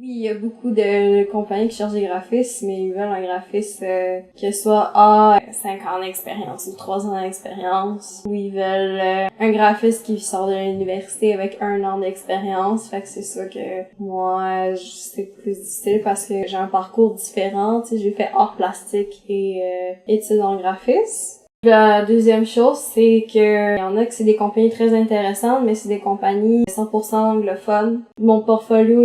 Oui, il y a beaucoup de compagnies qui cherchent des graphistes, mais ils veulent un graphiste qui soit à 5 ans d'expérience ou 3 ans d'expérience, ou ils veulent un graphiste qui sort de l'université avec 1 an d'expérience. Fait que c'est ça que moi, c'est plus difficile parce que j'ai un parcours différent. Tu sais, j'ai fait art plastique et études en graphisme. La deuxième chose, c'est que il y en a que c'est des compagnies très intéressantes, mais c'est des compagnies 100% anglophones. Mon portfolio,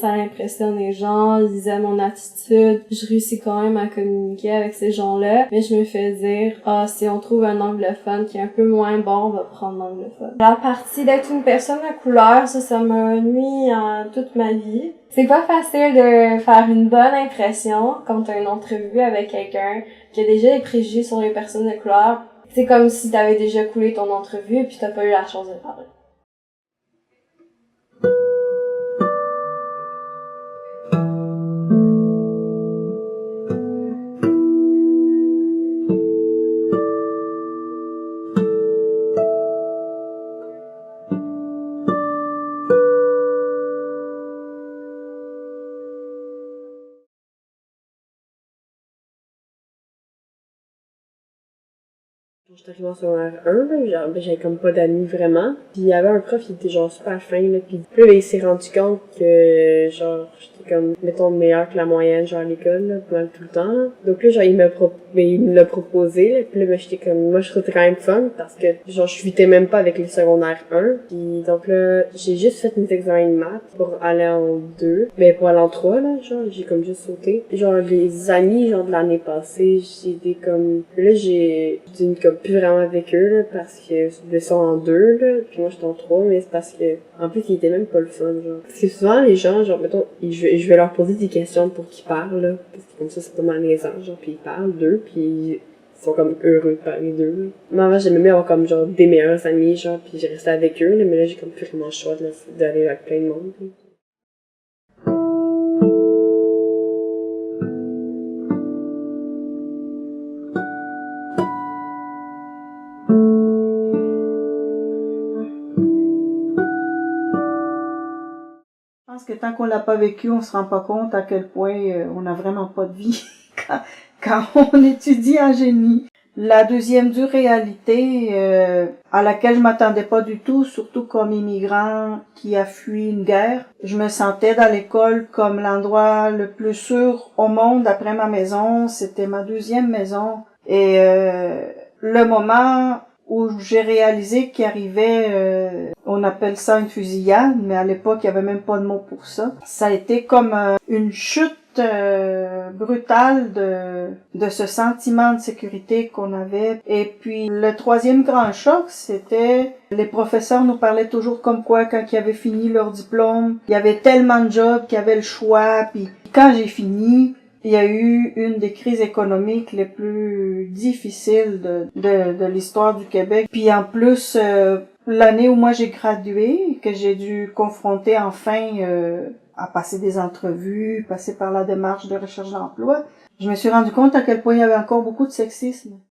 ça impressionne les gens, ils aiment mon attitude. Je réussis quand même à communiquer avec ces gens-là, mais je me fais dire, si on trouve un anglophone qui est un peu moins bon, on va prendre l'anglophone. La partie d'être une personne à couleur, ça m'a nuit toute ma vie. C'est pas facile de faire une bonne impression quand t'as une entrevue avec quelqu'un qui a déjà des préjugés sur les personnes de couleur. C'est comme si t'avais déjà coulé ton entrevue et puis t'as pas eu la chance de parler. J'étais arrivée en secondaire 1, là, genre, j'avais comme pas d'amis vraiment. Puis il y avait un prof qui était genre super fin, là, puis là, il s'est rendu compte que, genre, j'étais comme, mettons, meilleure que la moyenne, genre, à l'école, là, pas mal tout le temps, là. Donc là, genre, il me l'a proposé, là, puis là, ben, j'étais comme, moi, je trouvais quand même fun, parce que, genre, je fitais même pas avec les secondaires 1. Puis donc là, j'ai juste fait mes examens de maths pour aller en 2. Mais pour aller en 3, là, genre, j'ai comme juste sauté. Puis, genre, les amis, genre, de l'année passée, j'étais comme, là, j'ai une comme plus vraiment avec eux, là, parce que ils sont en 2, là, puis moi j'étais en 3, mais c'est parce que, en plus, ils étaient même pas le fun, genre. Parce que souvent, les gens, genre, mettons, je vais leur poser des questions pour qu'ils parlent, là, parce que comme ça, c'est pas mal malaisant, genre, puis ils parlent d'eux, puis ils sont comme heureux de parler d'eux, là. Moi, avant, j'aimais bien avoir comme, genre, des meilleurs amis, genre, puis j'ai resté avec eux, là, mais là, j'ai comme plus vraiment le choix d'aller avec plein de monde, là. Je pense que tant qu'on l'a pas vécu, on se rend pas compte à quel point on n'a vraiment pas de vie quand on étudie en génie. La deuxième dure réalité à laquelle je m'attendais pas du tout, surtout comme immigrant qui a fui une guerre, je me sentais dans l'école comme l'endroit le plus sûr au monde après ma maison. C'était ma deuxième maison. Et le moment où j'ai réalisé qu'il arrivait, on appelle ça une fusillade, mais à l'époque, il y avait même pas de mot pour ça. Ça a été comme une chute brutale de ce sentiment de sécurité qu'on avait. Et puis, le troisième grand choc, c'était les professeurs nous parlaient toujours comme quoi, quand ils avaient fini leur diplôme, il y avait tellement de jobs qu'il y avait le choix. Puis, quand j'ai fini, il y a eu une des crises économiques les plus difficiles de l'histoire du Québec. Puis en plus, l'année où moi j'ai gradué, que j'ai dû confronter enfin à passer des entrevues, passer par la démarche de recherche d'emploi, je me suis rendu compte à quel point il y avait encore beaucoup de sexisme.